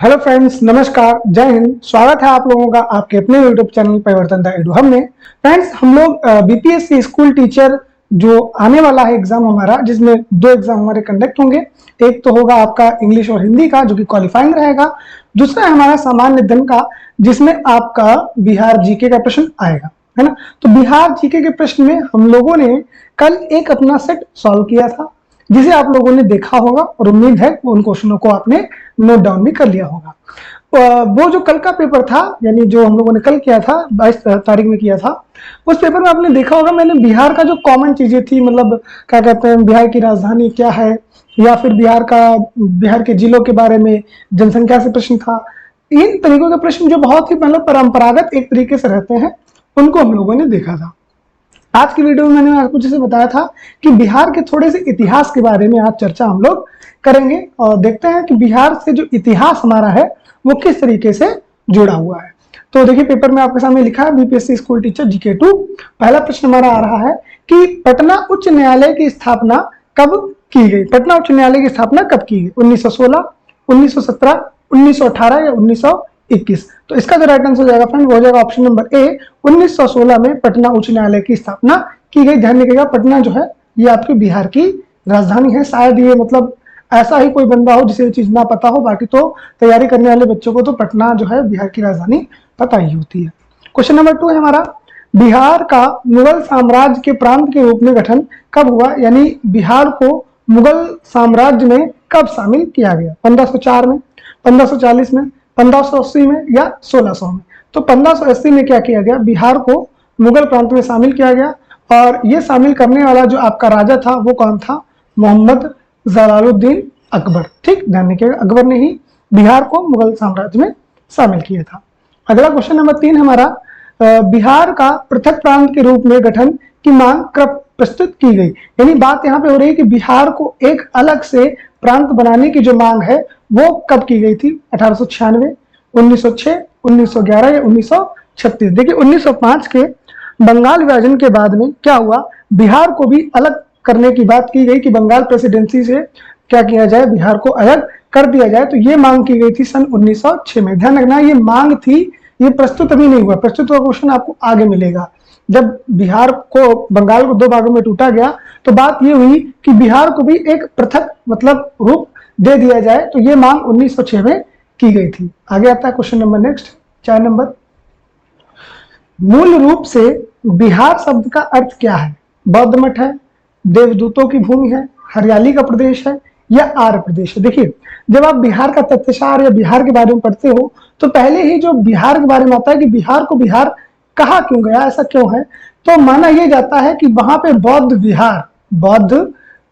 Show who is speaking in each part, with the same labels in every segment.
Speaker 1: Hello friends, नमस्कार, जय हिंद। स्वागत है आप लोगों का आपके अपने यूट्यूब चैनल परिवर्तन दा एडू में। फ्रेंड्स, हम लोग बीपीएससी स्कूल टीचर जो आने वाला है एग्जाम हमारा, जिसमें दो एग्जाम हमारे कंडक्ट होंगे। एक तो होगा आपका इंग्लिश और हिंदी का, जो कि क्वालिफाइंग रहेगा। दूसरा है हमारा सामान्य अध्ययन का, जिसमें आपका बिहार जीके का प्रश्न आएगा, है ना। तो बिहार जीके के प्रश्न में हम लोगों ने कल एक अपना सेट सॉल्व किया था, जिसे आप लोगों ने देखा होगा और उम्मीद है उन क्वेश्चनों को आपने नोट डाउन भी कर लिया होगा। वो जो कल का पेपर था, यानी जो हम लोगों ने कल किया था, 22 तारीख में किया था, उस पेपर में आपने देखा होगा मैंने बिहार का जो कॉमन चीजें थी, मतलब क्या कहते हैं, बिहार की राजधानी क्या है, या फिर बिहार के जिलों के बारे में, जनसंख्या से प्रश्न था। इन तरीकों के प्रश्न जो बहुत ही मतलब परंपरागत एक तरीके से रहते हैं, उनको हम लोगों ने देखा था। आज की वीडियो में मैंने आपको जैसे बताया था कि बिहार के थोड़े से इतिहास के बारे में आज चर्चा हम लोग करेंगे और देखते हैं कि बिहार से जो इतिहास हमारा है वो किस तरीके से जुड़ा हुआ है। तो देखिए, पेपर में आपके सामने लिखा है बीपीएससी स्कूल टीचर जीके 2। पहला प्रश्न हमारा आ रहा है कि पटना उच्च न्यायालय की स्थापना कब की गई। पटना उच्च न्यायालय की स्थापना कब की गई? 1916, 1917, 1918 या 1921? तो इसका जो राइट आंसर हो जाएगा फ्रेंड, वो हो जाएगा ऑप्शन नंबर ए, 1916 में पटना उच्च न्यायालय की स्थापना की गई। ध्यान रखिएगा, पटना जो है ये आपके बिहार की राजधानी है। शायद ये मतलब ऐसा ही कोई बंदा हो जिसे ये चीज ना पता हो, बाकी तो तैयारी करने वाले बच्चों को तो पटना जो है बिहार की राजधानी पता ही होती है। क्वेश्चन नंबर 2 है हमारा, बिहार का मुगल साम्राज्य के प्रांत के रूप में गठन कब हुआ? यानी बिहार को मुगल साम्राज्य में कब शामिल किया गया? 1504 में, 1540 में, 1580 में या 1600 में? तो 1580 में क्या किया गया, बिहार को मुगल प्रांत में शामिल किया गया। और ये शामिल करने वाला जो आपका राजा था वो कौन था? मोहम्मद जलालुद्दीन अकबर। ठीक, ध्यान रखिएगा, अकबर ने ही बिहार को मुगल साम्राज्य में शामिल किया था। अगला क्वेश्चन नंबर 3 हमारा, बिहार का पृथक प्रांत के रूप में गठन की मांग कब प्रस्तुत की गई? यानी बात यहाँ पे हो रही है कि बिहार को एक अलग से प्रांत बनाने की जो मांग है वो कब की गई थी? 1896, 1906, 1911 या 1936? देखिए, 1905 के बंगाल विभाजन के बाद में क्या हुआ, बिहार को भी अलग करने की बात की गई कि बंगाल प्रेसिडेंसी से क्या किया जाए, बिहार को अलग कर दिया जाए। तो ये मांग की गई थी सन 1906 में। ध्यान रखना, ये मांग थी, ये प्रस्तुत अभी नहीं हुआ। प्रस्तुत हुआ क्वेश्चन आपको आगे मिलेगा। जब बिहार को, बंगाल को दो भागों में टूटा गया तो बात ये हुई कि बिहार को भी एक पृथक मतलब रूप दे दिया जाए, तो ये मांग 1906 में की गई थी। आगे आता है क्वेश्चन नंबर नेक्स्ट, 4 नंबर, मूल रूप से बिहार शब्द का अर्थ क्या है? बौद्ध मठ है, देवदूतों की भूमि है, हरियाली का प्रदेश है या आर्य प्रदेश है? देखिए, जब आप बिहार का तथ्यसार या बिहार के बारे में पढ़ते हो तो पहले ही जो बिहार के बारे में आता है कि बिहार को बिहार कहा क्यों गया, ऐसा क्यों है, तो माना यह जाता है कि वहां पे बौद्ध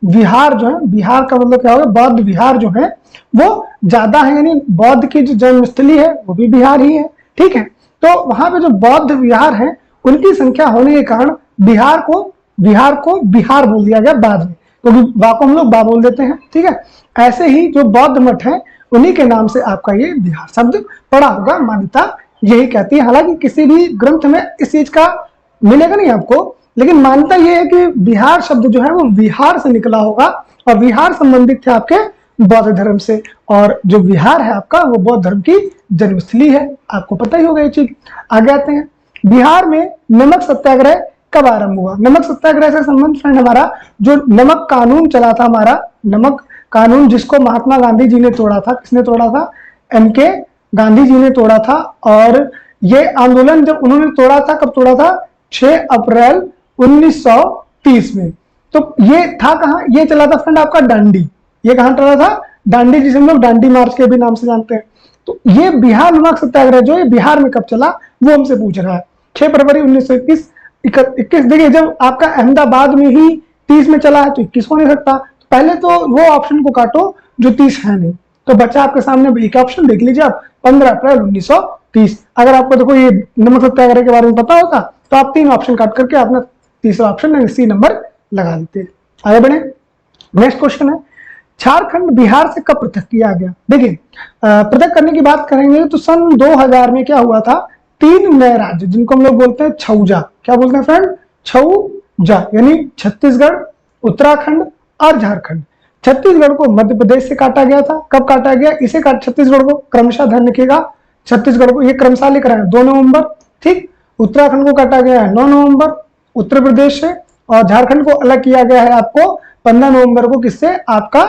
Speaker 1: विहार जो है, बिहार का मतलब क्या होगा, बौद्ध विहार जो है वो ज्यादा है, यानी बौद्ध की जो जन्मस्थली है वो भी बिहार ही है। ठीक है, तो वहां पे जो बौद्ध विहार है उनकी संख्या होने के कारण बिहार को बिहार बोल दिया गया बाद में, क्योंकि बा को हम लोग बा बोल देते हैं। ठीक है, ऐसे ही जो बौद्ध मठ है उन्हीं के नाम से आपका ये बिहार शब्द पड़ा होगा, मान्यता यही कहती है। हालांकि किसी भी ग्रंथ में इस चीज का मिलेगा नहीं आपको, लेकिन मान्यता ये है कि बिहार शब्द जो है वो बिहार से निकला होगा और बिहार संबंधित थे आपके बौद्ध धर्म से, और जो बिहार है आपका वो बौद्ध धर्म की जन्मस्थली है। आपको पता ही होगा ये चीज। आगे आते हैं, बिहार में नमक सत्याग्रह कब आरंभ हुआ? नमक सत्याग्रह से संबंध फ्रेंड हमारा जो नमक कानून चला था, हमारा नमक कानून जिसको महात्मा गांधी जी ने तोड़ा था। किसने तोड़ा था? एमके गांधी जी ने तोड़ा था। और ये आंदोलन जब उन्होंने तोड़ा था, कब तोड़ा था? 6 अप्रैल 1930 में। तो ये था कहां? ये चला था फ्रेंड आपका डांडी। ये कहां चला था? डांडी, जिसे हम लोग डांडी मार्च के भी नाम से जानते हैं। तो ये बिहार नमक सत्याग्रह जो है बिहार में कब चला वो हमसे पूछ रहा है। 6 फरवरी 1921। देखिए, जब आपका अहमदाबाद में ही 30 में चला है तो 21 हो नहीं सकता। तो पहले तो वो ऑप्शन को काटो जो 30 है नहीं, तो बच्चा आपके सामने एक ऑप्शन देख लीजिए आप, 15 अप्रैल 1930। अगर आपको देखो ये नमक सत्याग्रह के बारे में पता होता तो आप 3 ऑप्शन काट करके अपना तीसरा ऑप्शन सी नंबर लगा देते। आगे बढ़े, नेक्स्ट क्वेश्चन है, झारखंड बिहार से कब पृथक किया गया? देखिए, पृथक करने की बात करेंगे तो सन 2000 में क्या हुआ था, 3 नए राज्य जिनको हम लोग बोलते हैं छौजा। क्या बोलते हैं फ्रेंड? छौजा, यानी छत्तीसगढ़, उत्तराखंड और झारखंड। छत्तीसगढ़ को मध्य प्रदेश से काटा गया था। कब काटा गया? इसे छत्तीसगढ़ को क्रमशः, ध्यान रखिएगा, छत्तीसगढ़ को ये क्रमशः लिख रहे हैं 2 नवंबर, ठीक। उत्तराखंड को काटा गया है 9 नवंबर उत्तर प्रदेश से, और झारखंड को अलग किया गया है आपको 15 नवंबर को, किससे? आपका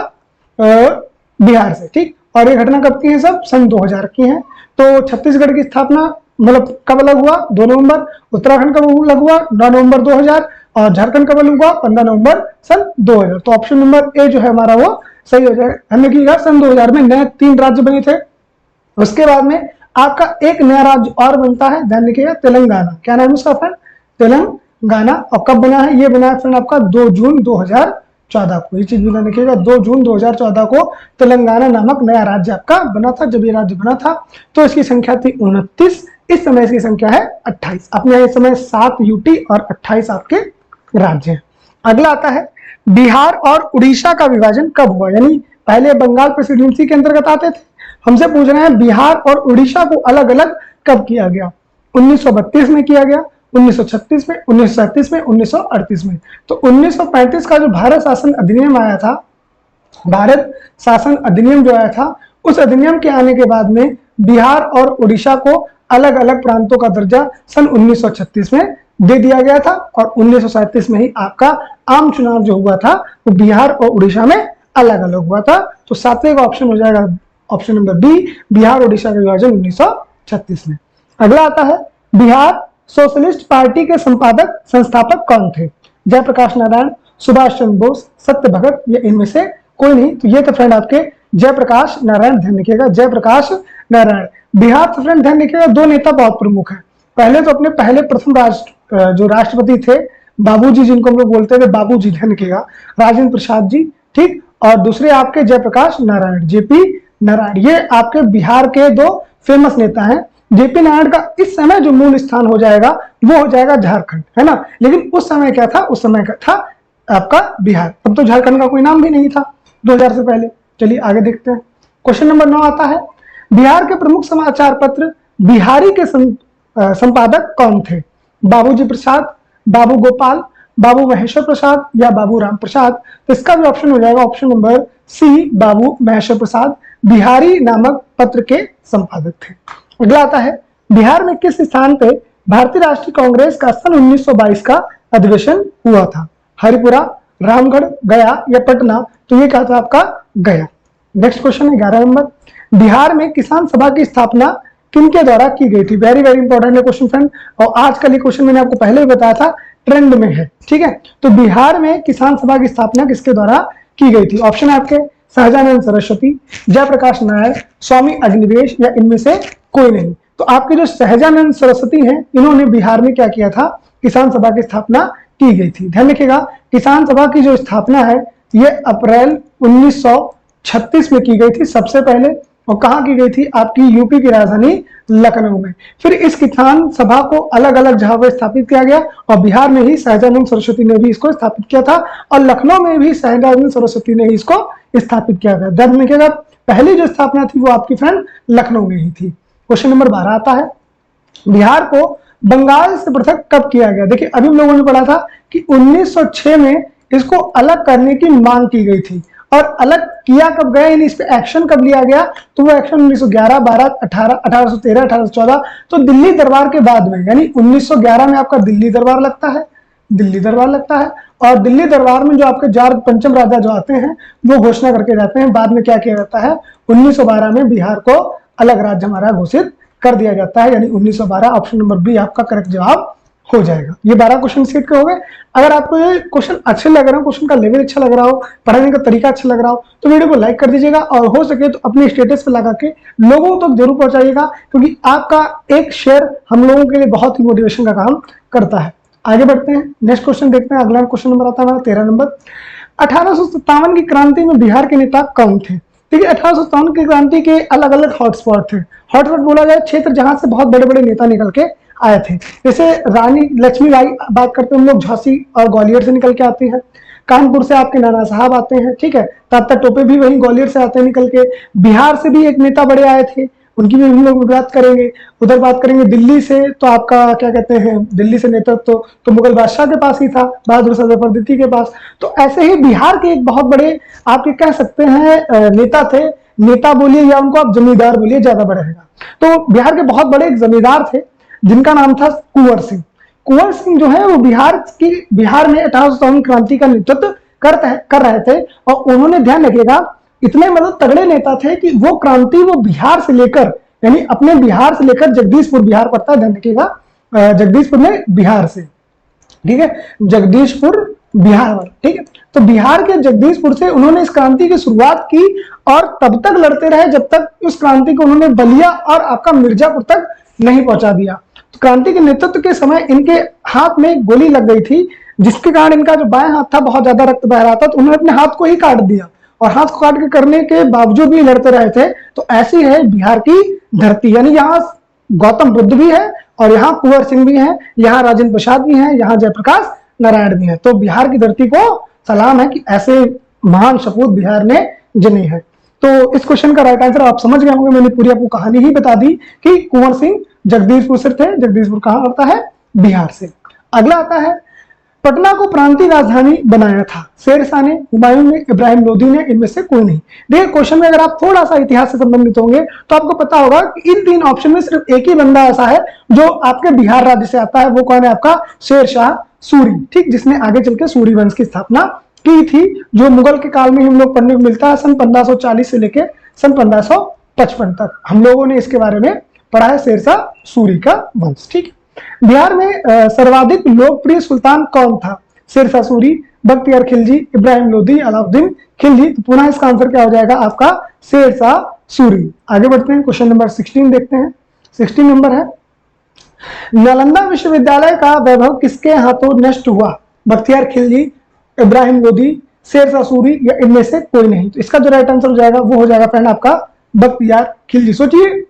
Speaker 1: बिहार से, ठीक। और ये घटना कब की है? सब सन 2000 की है। तो छत्तीसगढ़ की स्थापना मतलब कब अलग हुआ? 2 नवंबर। उत्तराखंड कब अलग हुआ? 9 नवंबर 2000। और झारखंड कब अलग हुआ? 15 नवंबर सन 2000। तो ऑप्शन नंबर ए जो है हमारा वो सही हो जाएगा। हमने किया सन 2000 में नए 3 राज्य बने थे। उसके बाद में आपका एक नया राज्य और बनता है, ध्यान रखिएगा, तेलंगाना। क्या नाम है उसका फ्रेंड? तेलंगाना। और कब बना है? ये बना है फ्रेंड आपका 2 जून 2014 को। ये चीज भी ध्यान रखिएगा, 2 जून 2014 को तेलंगाना नामक नया राज्य आपका बना था। जब ये राज्य बना था तो इसकी संख्या थी 29, इस समय इसकी संख्या है 28। अपने इस समय 7 यूटी और 28 आपके राज्य हैं। अगला आता है बिहार और उड़ीसा का विभाजन कब हुआ? यानी पहले बंगाल प्रेसिडेंसी के अंतर्गत आते थे, हमसे पूछ रहे हैं बिहार और उड़ीसा को अलग अलग कब किया गया? 1932 में किया गया, 1936 में, 1937 में, 1938 में। तो 1935 का जो भारत शासन अधिनियम आया था, भारत शासन अधिनियम जो आया था, उस अधिनियम के आने के बाद में बिहार और उड़ीसा को अलग अलग प्रांतों का दर्जा सन 1936 में दे दिया गया था। और 1937 में ही आपका आम चुनाव जो हुआ था वो बिहार और उड़ीसा में अलग अलग हुआ था। तो 7वें का ऑप्शन हो जाएगा option number B, Bihar Orissa का विभाजन 1936 में। अगला आता है बिहार सोशलिस्ट पार्टी के संस्थापक कौन थे? जयप्रकाश नारायण, सुभाष चंद्र बोस, सत्य भगत, या इनमें से कोई नहीं। तो ये तो फ्रेंड आपके जयप्रकाश नारायण, ध्यान रखिएगा, जयप्रकाश नारायण। बिहार से फ्रेंड ध्यान रखिएगा 2 नेता बहुत प्रमुख हैं। पहले तो अपने पहले प्रथम जो राष्ट्रपति थे बाबूजी, जिनको हम लोग बोलते थे बाबूजी, ध्यान रखिएगा, राजेंद्र प्रसाद जी, ठीक। और दूसरे आपके जयप्रकाश नारायण, जेपी नारायण। ये आपके बिहार के 2 फेमस नेता हैं। जेपी नारायण का इस समय जो मूल स्थान हो जाएगा वो हो जाएगा झारखंड, है ना। लेकिन उस समय क्या था? उस समय का था आपका बिहार। तब तो झारखंड का कोई नाम भी नहीं था 2000 से पहले। चलिए आगे देखते हैं। क्वेश्चन नंबर 9 आता है बिहार के प्रमुख समाचार पत्र बिहारी के संपादक कौन थे? बाबूजी प्रसाद, बाबू गोपाल, बाबू महेश्वर प्रसाद, या बाबू राम प्रसाद। तो इसका भी ऑप्शन हो जाएगा ऑप्शन नंबर सी, बाबू महेश्वर प्रसाद बिहारी नामक पत्र के संपादक थे। अगला आता है बिहार में किस स्थान पे भारतीय राष्ट्रीय कांग्रेस का सन 1922 का अधिवेशन हुआ था? हरिपुरा, रामगढ़, गया, या पटना। तो ये क्या था आपका? गया। नेक्स्ट क्वेश्चन है 11 नंबर। बिहार में किसान सभा की स्थापना किनके द्वारा की गई थी? वेरी वेरी इंपॉर्टेंट है क्वेश्चन फ्रेंड। और आज का ये क्वेश्चन मैंने आपको पहले ही बताया था, ट्रेंड में है, ठीक है। तो बिहार में किसान सभा की स्थापना किसके द्वारा की गई थी? ऑप्शन है आपके सहजानंद सरस्वती, जयप्रकाश नारायण, स्वामी अग्निवेश, या इनमें से कोई नहीं। तो आपके जो सहजानंद सरस्वती हैं, इन्होंने बिहार में क्या किया था? किसान सभा की स्थापना की गई थी। ध्यान रखिएगा, किसान सभा की जो स्थापना है ये अप्रैल 1936 में की गई थी सबसे पहले। और कहाँ की गई थी? आपकी यूपी की राजधानी लखनऊ में। फिर इस किसान सभा को अलग अलग जगह पर स्थापित किया गया, और बिहार में ही सहजानंद सरस्वती ने भी इसको स्थापित किया था, और लखनऊ में भी सहजानंद सरस्वती ने इसको स्थापित किया गया। ध्यान रखिएगा, पहली जो स्थापना थी वो आपकी फ्रेंड लखनऊ में ही थी। क्वेश्चन नंबर 12 आता है बिहार को बंगाल से पृथक कब किया गया? देखिए अभी हम लोगों ने पढ़ा था कि 1906 में इसको अलग करने की मांग की गई थी, और अलग किया कब गया, यानी इस पे एक्शन कब लिया गया? तो वो एक्शन 1911, 12, 18, 1813, 1814, तो दिल्ली दरबार के बाद में, यानी 1911 में आपका दिल्ली दरबार लगता है, दिल्ली दरबार लगता है। और दिल्ली दरबार में जो आपके 4 पंचम राजा जो आते हैं वो घोषणा करके जाते हैं। बाद में क्या किया जाता है? 1912 में बिहार को अलग राज्य हमारा घोषित कर दिया जाता है, यानी 1912। ऑप्शन नंबर बी आपका करेक्ट जवाब हो जाएगा। ये 12 क्वेश्चन सीट के हो गए। अगर आपको ये क्वेश्चन अच्छे लग रहे हो, क्वेश्चन का लेवल अच्छा लग रहा हो, पढ़ाने का तरीका अच्छा लग रहा हो, तो वीडियो को लाइक कर दीजिएगा, और हो सके तो अपने स्टेटस पे लगा के लोगों तक जरूर पहुंचाइएगा, क्योंकि आपका एक शेयर हम लोगों के लिए बहुत ही मोटिवेशन का काम करता है। आगे बढ़ते हैं, नेक्स्ट क्वेश्चन देखते हैं। अगला क्वेश्चन नंबर आता है हमारा 13 नंबर। 1857 की क्रांति में बिहार के नेता कौन थे? देखिए 1857 की क्रांति के अलग अलग हॉटस्पॉट थे। हॉटस्पॉट बोला जाए क्षेत्र जहां से बहुत बड़े बड़े नेता निकल के आए थे। जैसे रानी लक्ष्मीबाई बात करते हैं हम लोग, झांसी और ग्वालियर से निकल के आती है। कानपुर से आपके नाना साहब आते हैं, ठीक है। तात्या टोपे भी वहीं ग्वालियर से आते हैं निकल के। बिहार से भी एक नेता बड़े आए थे, उनकी भी हम लोग बात करेंगे। उधर बात करेंगे दिल्ली से, तो आपका क्या कहते हैं, दिल्ली से नेतृत्व तो मुगल बादशाह के पास ही था, बहादुर शाह जफरदीती के पास। तो ऐसे ही बिहार के एक बहुत बड़े आप ये कह सकते हैं नेता थे, नेता बोलिए या उनको आप जमींदार बोलिए ज्यादा बढ़ेगा। तो बिहार के बहुत बड़े एक जमींदार थे जिनका नाम था कुंवर सिंह। कुंवर सिंह जो है वो बिहार में 1857 क्रांति का नेतृत्व कर रहे थे, और उन्होंने ध्यान रखिएगा इतने मतलब तगड़े नेता थे कि वो क्रांति वो बिहार से लेकर, यानी अपने बिहार से लेकर जगदीशपुर, बिहार पड़ता है ध्यान रखिएगा, जगदीशपुर में बिहार से, ठीक है, जगदीशपुर बिहार वाला, ठीक है। तो बिहार के जगदीशपुर से उन्होंने इस क्रांति की शुरुआत की और तब तक लड़ते रहे जब तक उस क्रांति को उन्होंने बलिया और आपका मिर्जापुर तक नहीं पहुंचा दिया। तो क्रांति के नेतृत्व के समय इनके हाथ में गोली लग गई थी, जिसके कारण इनका जो बाएं हाथ था बहुत ज्यादा रक्त बह रहा था, तो उन्होंने अपने हाथ को ही काट दिया, और हाथ को काट के करने के बावजूद भी लड़ते रहे थे। तो ऐसी है बिहार की धरती, यानी यहाँ गौतम बुद्ध भी है और यहाँ कुंवर सिंह भी है, यहाँ राजेंद्र प्रसाद भी है, यहाँ जयप्रकाश नारायण भी है। तो बिहार की धरती को सलाम है कि ऐसे महान सपूत बिहार ने जिनी है। तो इस क्वेश्चन का राइट आंसर आप समझ गए होंगे, मैंने पूरी आपको कहानी ही बता दी कि कुंवर सिंह जगदीशपुर से थे। जगदीशपुर कहाँ आता है? बिहार से। अगला आता है, पटना को प्रांतीय राजधानी बनाया था शेरशाह ने, हुमायूं ने, इब्राहिम लोदी ने, इनमें से कोई नहीं। देखिए क्वेश्चन में अगर आप थोड़ा सा इतिहास से संबंधित होंगे तो आपको पता होगा कि इन तीन ऑप्शन में सिर्फ एक ही बंदा ऐसा है जो आपके बिहार राज्य से आता है। वो कौन है? आपका शेरशाह सूरी, ठीक, जिसने आगे चल के सूरी वंश की स्थापना की थी, जो मुगल के काल में हम लोग पढ़ने को मिलता है सन 1540 से लेकर सन 1555 तक। हम लोगों ने इसके बारे में पढ़ा है, शेरशाह सूरी का वंश, ठीक। बिहार में सर्वाधिक लोकप्रिय सुल्तान कौन था? शेरशाह सूरी, बख्तियार खिलजी, इब्राहिम लोदी, अलाउद्दीन खिलजी। तो पुनः इसका आंसर क्या हो जाएगा आपका? शेरशाह सूरी। आगे बढ़ते हैं, क्वेश्चन नंबर 16 देखते हैं। 16 नंबर है, नालंदा विश्वविद्यालय का वैभव किसके हाथों नष्ट हुआ? बख्तियार खिलजी, इब्राहिम लोदी, शेरशाह सूरी या इनमें से कोई नहीं। तो इसका जो राइट आंसर हो जाएगा वो हो जाएगा फ्रेंड आपका बख्तियार खिलजी। सोचिए,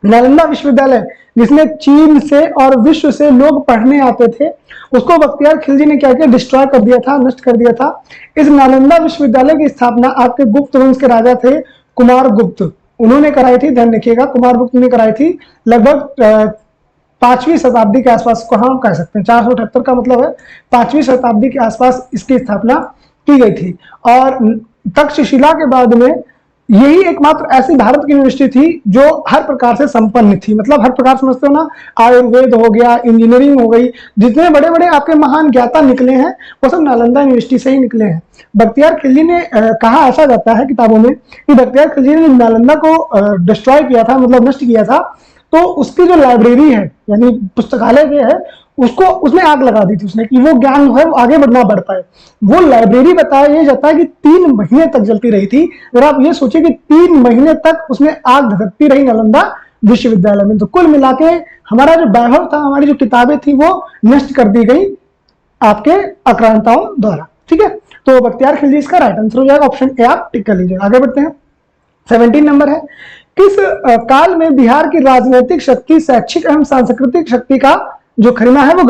Speaker 1: नालंदा विश्वविद्यालय जिसमें चीन से और विश्व से लोग पढ़ने आते थे, उसको बख्तियार खिलजी ने क्या किया? डिस्ट्रॉय कर दिया था, नष्ट कर दिया था। इस नालंदा विश्वविद्यालय की स्थापना आपके गुप्त वंश के राजा थे कुमार गुप्त, उन्होंने कराई थी। ध्यान रखिएगा, कुमार गुप्त ने कराई थी लगभग 5वीं शताब्दी के आसपास को हम कह सकते हैं। 478 का मतलब है 5वीं शताब्दी के आसपास इसकी स्थापना की गई थी। और तक्षशिला के बाद में यही एकमात्र ऐसी भारत की यूनिवर्सिटी थी जो हर प्रकार से संपन्न थी। मतलब हर प्रकार समझते हो ना, आयुर्वेद हो गया, इंजीनियरिंग हो गई, जितने बड़े बड़े आपके महान ज्ञाता निकले हैं वो सब नालंदा यूनिवर्सिटी से ही निकले हैं। बख्तियार खिलजी ने कहा, ऐसा जाता है किताबों में कि बख्तियार खिलजी ने नालंदा को डिस्ट्रॉय किया था, मतलब नष्ट किया था, तो उसकी जो लाइब्रेरी है यानी पुस्तकालय जो है उसको उसने आग लगा दी थी उसने, कि वो ज्ञान जो है वो आगे ना बढ़ पाए। वो लाइब्रेरी बताया ये जाता है कि 3 महीने तक जलती रही थी। अगर आप ये सोचिए कि 3 महीने तक उसमें आग धधकती रही नालंदा विश्वविद्यालय में। तो कुल मिला के हमारा जो वैभव था, हमारी जो किताबें थी वो नष्ट कर दी गई आपके आक्रांताओं द्वारा, ठीक है। तो बख्तियार खिलजी इसका राइट आंसर हो जाएगा, ऑप्शन ए आप टिक कर लीजिएगा। आगे बढ़ते हैं, 17 नंबर है, किस काल में बिहार की राजनीतिक शक्ति, शैक्षिक एवं सांस्कृतिक शक्ति का जो खरीमा है वो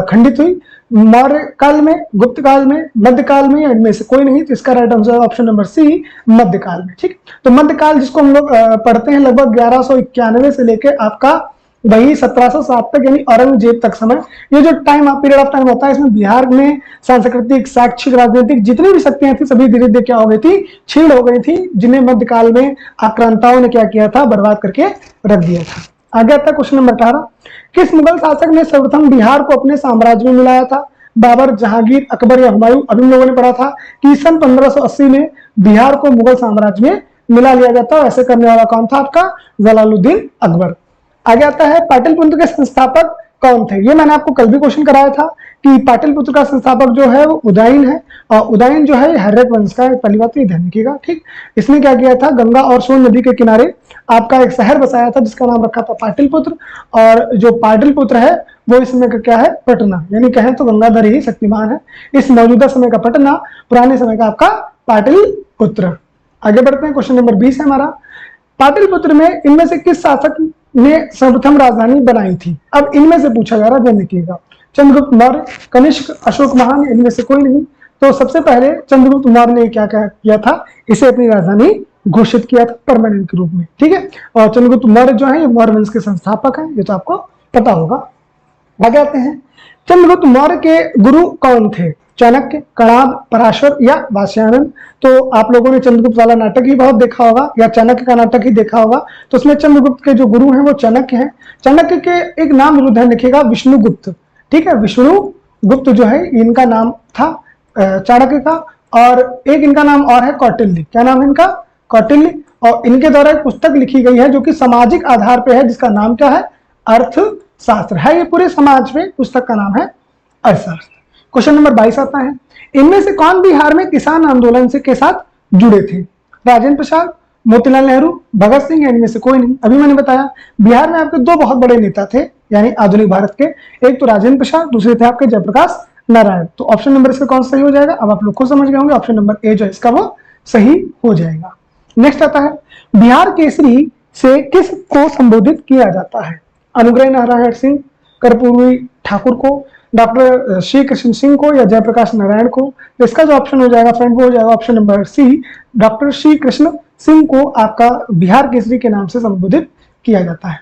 Speaker 1: खंडित हुई? मौर्य काल में, गुप्त काल में, मध्यकाल में या इनमें से कोई नहीं। तो इसका right answer option number C, मध्यकाल में, ठीक। तो मध्यकाल जिसको हम लोग पढ़ते हैं लगभग 1191 से लेके आपका वही 1707 तक, यानी औरंगजेब तक समय। ये जो पीरियड ऑफ टाइम होता है, इसमें बिहार में सांस्कृतिक, शैक्षिक, राजनीतिक जितनी भी शक्तियां थी सभी धीरे धीरे क्या हो गई थी? क्षीण हो गई थी, जिन्हें मध्यकाल में आक्रांताओं ने क्या किया था? बर्बाद करके रख दिया था। आगे आता है क्वेश्चन नंबर 18, किस मुगल शासक ने सर्वप्रथम बिहार को अपने साम्राज्य में मिलाया था? बाबर, जहांगीर, अकबर या हुमायूं? अभी हम लोगों ने पढ़ा था कि सन 1580 में बिहार को मुगल साम्राज्य में मिला लिया जाता है। ऐसे करने वाला कौन था? आपका जलालुद्दीन अकबर। आगे आता है, पाटलिपुत्र के संस्थापक कौन थे? ये मैंने आपको कल भी क्वेश्चन कराया था कि पाटलिपुत्र का संस्थापक जो है वो उदयन है, और उदयन जो है हर्यक वंश का है। पहली बात तो ध्यान रखिएगा, ठीक। इसने क्या किया था? गंगा और सोन नदी के किनारे आपका एक शहर बसाया था जिसका नाम रखा था पाटलिपुत्र। और जो पाटलिपुत्र है वो इस समय का क्या है? पटना, यानी कहें तो गंगाधर ही शक्तिमान है। इस मौजूदा समय का पटना, पुराने समय का आपका पाटलिपुत्र। आगे बढ़ते हैं, क्वेश्चन नंबर 20 है हमारा, पाटलिपुत्र में इनमें से किस शासक ने सर्वप्रथम राजधानी बनाई थी? अब इनमें से पूछा जा रहा है, ध्यान रखिएगा। चंद्रगुप्त मौर्य, कनिष्क, अशोक महान, इनमें से कोई नहीं। तो सबसे पहले चंद्रगुप्त मौर्य ने क्या किया था? इसे अपनी राजधानी घोषित किया था परमानेंट के रूप में, ठीक है। और चंद्रगुप्त मौर्य जो है ये मौर्य वंश के संस्थापक हैं, ये तो आपको पता होगा। आगे आते हैं, चंद्रगुप्त मौर्य के गुरु कौन थे? चाणक्य, कणाद, पराशर या वात्स्यायन? तो आप लोगों ने चंद्रगुप्त वाला नाटक ही बहुत देखा होगा या चाणक्य का नाटक ही देखा होगा, तो उसमें चंद्रगुप्त के जो गुरु हैं वो चाणक्य हैं। चाणक्य के एक नाम जरूर ध्यान रखिएगा, विष्णुगुप्त, ठीक है। विष्णुगुप्त जो है इनका नाम था चाणक्य का। और एक इनका नाम और है कौटिल्य। क्या नाम है इनका? कौटिल्य। और इनके द्वारा एक पुस्तक लिखी गई है जो कि सामाजिक आधार पर है, जिसका नाम क्या है? अर्थशास्त्र है। ये पूरे समाज में पुस्तक का नाम है अर्थशास्त्र। क्वेश्चन नंबर 22 आता है, इनमें से कौन बिहार में किसान आंदोलन से के साथ जुड़े थे? राजेंद्र प्रसाद, मोतीलाल नेहरू, भगत सिंह, इनमें से कोई नहीं। अभी मैंने बताया बिहार में आपके दो बहुत बड़े नेता थे यानी आधुनिक भारत के, एक तो राजेंद्र प्रसाद, दूसरे थे आपके जयप्रकाश नारायण। तो ऑप्शन नंबर इसका कौन सही हो जाएगा? अब आप लोग खुद समझ गए होंगे, ऑप्शन नंबर ए जो है इसका वो सही हो जाएगा। नेक्स्ट आता है, बिहार केसरी से किस को संबोधित किया जाता है? अनुग्रह नारायण सिंह, कर्पूरी ठाकुर को, डॉक्टर श्री कृष्ण सिंह को या जयप्रकाश नारायण को? तो इसका जो ऑप्शन हो जाएगा फ्रेंड वो हो जाएगा option number C, doctor Shri Krishna Singh को आपका बिहार केसरी के नाम से संबोधित किया जाता है।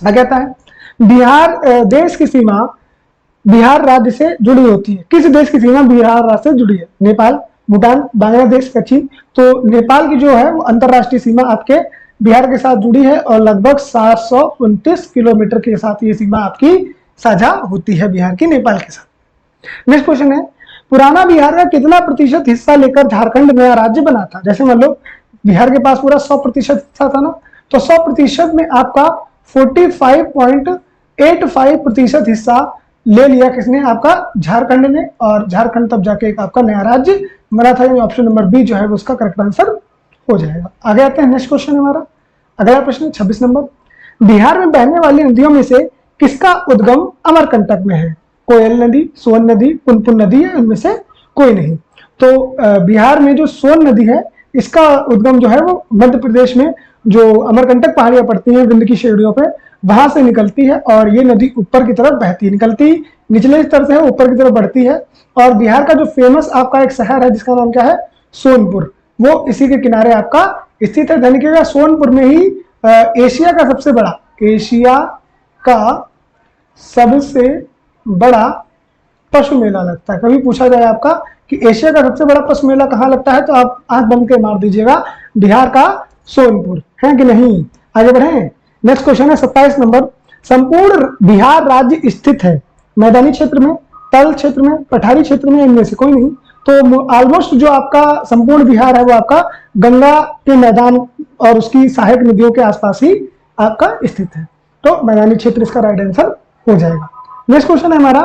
Speaker 1: आगे आता है, बिहार देश की सीमा बिहार राज्य से जुड़ी होती है। किस देश की सीमा बिहार राज्य से जुड़ी है? नेपाल, भूटान, बांग्लादेश का चीन। तो नेपाल की जो है वो अंतरराष्ट्रीय सीमा आपके बिहार के साथ जुड़ी है और लगभग 729 किलोमीटर के साथ ये सीमा आपकी साझा होती है बिहार की नेपाल के साथ। नेक्स्ट क्वेश्चन है, पुराना बिहार का कितना प्रतिशत हिस्सा लेकर झारखंड नया राज्य बना था? जैसे मान लो बिहार के पास पूरा 100% हिस्सा था ना, तो 100% में आपका 45.85% हिस्सा ले लिया किसने? आपका झारखंड ने। और झारखंड तब जाके एक आपका नया राज्य बना था। ऑप्शन नंबर बी जो है वो उसका करेक्ट आंसर हो जाएगा। आगे आते हैं, नेक्स्ट क्वेश्चन हमारा अगला प्रश्न 26 नंबर, बिहार में बहने वाली नदियों में से किसका उद्गम अमरकंटक में है? कोयल नदी, सोन नदी, पुनपुन नदी है, इनमें से कोई नहीं। तो बिहार में जो सोन नदी है इसका उद्गम जो है वो मध्य प्रदेश में जो अमरकंटक पहाड़ियां पड़ती हैं विंध्य की श्रेणियों पे, वहां से निकलती है और ये नदी ऊपर की तरफ बहती है, निकलती निचले स्तर से है ऊपर की तरफ बढ़ती है। और बिहार का जो फेमस आपका एक शहर है जिसका नाम क्या है? सोनपुर, वो इसी के किनारे आपका स्थित है। ध्यान रखिएगा, सोनपुर में ही एशिया का सबसे बड़ा पशु मेला लगता है। कभी पूछा जाए आपका कि एशिया का सबसे बड़ा पशु मेला कहाँ लगता है, तो आप आंख बंद के मार दीजिएगा, बिहार का सोनपुर है कि नहीं। आगे बढ़े, नेक्स्ट क्वेश्चन है 27 नंबर, संपूर्ण बिहार राज्य स्थित है मैदानी क्षेत्र में, तल क्षेत्र में, पठारी क्षेत्र में, इनमें से कोई नहीं। तो ऑलमोस्ट जो आपका संपूर्ण बिहार है वो आपका गंगा के मैदान और उसकी सहायक नदियों के आसपास ही आपका स्थित है। तो मैदानी क्षेत्र इसका राइट आंसर हो जाएगा। नेक्स्ट क्वेश्चन है हमारा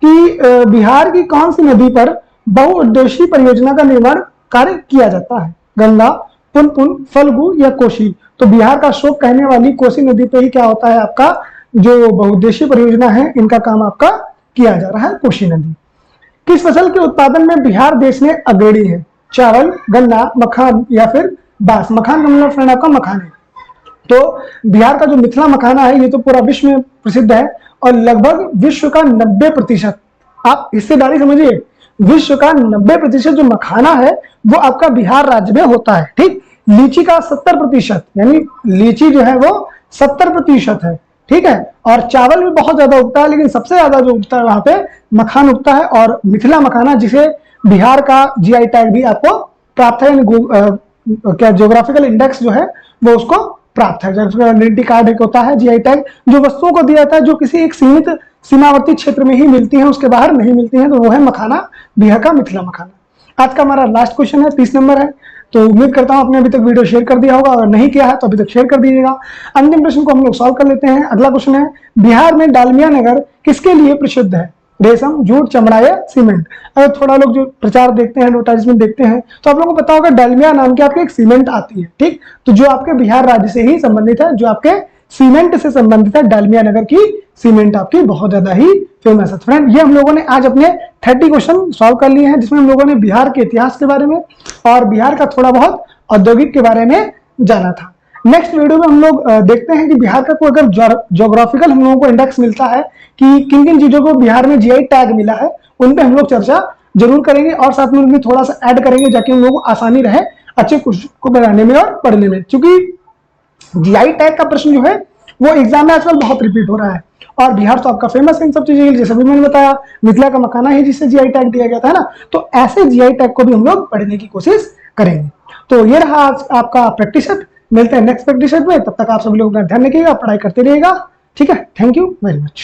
Speaker 1: कि बिहार की कौन सी नदी पर बहुउद्देशीय परियोजना का निर्माण कार्य किया जाता है? गंगा, पुनपुन, फल्गु या कोसी? तो बिहार का शोक कहने वाली कोसी नदी पे ही क्या होता है आपका जो बहुउद्देशीय परियोजना है इनका काम आपका किया जा रहा है, कोसी नदी। किस फसल के उत्पादन में बिहार देश में अग्रणी है? चावल, गन्ना, मखान या फिर बांस? मखान का मतलब फ्रेंड आपका मखान है। तो बिहार का जो मिथिला मखाना है ये तो पूरा विश्व में प्रसिद्ध है और लगभग विश्व का 90%, आप हिस्सेदारी समझिए, विश्व का 90% जो मखाना है वो आपका बिहार राज्य में होता है। ठीक, लीची का 70%, यानी लीची जो है वो 70% है। ठीक है, और चावल भी बहुत ज्यादा उगता है, लेकिन सबसे ज्यादा जो उगता है वहां पे मखान उगता है। और मिथिला मखाना जिसे बिहार का जीआई टैग भी आपको प्राप्त है, क्या ज्योग्राफिकल इंडेक्स जो है वो उसको प्राप्त है। आइडेंटिटी कार्ड एक होता है जीआई टैग, जो वस्तुओं को दिया जाता है जो किसी एक सीमित सीमावर्ती क्षेत्र में ही मिलती हैं, उसके बाहर नहीं मिलती हैं, तो वो है मखाना, बिहार का मिथिला मखाना। आज का हमारा लास्ट क्वेश्चन है, 30 नंबर है। तो उम्मीद करता हूं आपने अभी तक वीडियो शेयर कर दिया होगा, अगर नहीं किया है तो अभी तक शेयर कर दीजिएगा। अंतिम प्रश्न को हम लोग सॉल्व कर लेते हैं। अगला क्वेश्चन है, बिहार में डालमिया नगर किसके लिए प्रसिद्ध है? रेशम, जूट, चमड़ा या सीमेंट? अगर थोड़ा लोग जो प्रचार देखते हैं, एडवर्टाइजमेंट देखते हैं, तो आप लोगों को पता होगा डालमिया नाम की आपकी एक सीमेंट आती है। ठीक, तो जो आपके बिहार राज्य से ही संबंधित है, जो आपके सीमेंट से संबंधित है, डालमिया नगर की सीमेंट आपकी बहुत ज्यादा ही फेमस है। फ्रेंड, ये हम लोगों ने आज अपने 30 क्वेश्चन सॉल्व कर लिए हैं, जिसमें हम लोगों ने बिहार के इतिहास के बारे में और बिहार का थोड़ा बहुत औद्योगिक के बारे में जाना था। नेक्स्ट वीडियो में हम लोग देखते हैं कि बिहार का कोई अगर ज्योग्राफिकल हम लोगों को इंडेक्स मिलता है कि किन किन चीजों को बिहार में जीआई टैग मिला है, उन पे हम लोग चर्चा जरूर करेंगे और साथ में उनमें थोड़ा सा ऐड करेंगे, जाके हम लोगों को आसानी रहे अच्छे क्वेश्चन को बनाने में और पढ़ने में। क्योंकि जीआई टैग का प्रश्न जो है वो एग्जाम में आजकल बहुत रिपीट हो रहा है, और बिहार तो आपका फेमस है इन सब चीजों के लिए, जैसे भी मैंने बताया मिथिला का मखाना है जिससे जीआई टैग दिया गया था ना, तो ऐसे जीआई टैग को भी हम लोग पढ़ने की कोशिश करेंगे। तो ये रहा आज आपका प्रैक्टिस सेट। मिलते हैं नेक्स्ट प्रैक्टिस सेट में, तब तक आप सभी लोग अपना ध्यान रखिएगा, पढ़ाई करते रहिएगा। ठीक है, थैंक यू वेरी मच।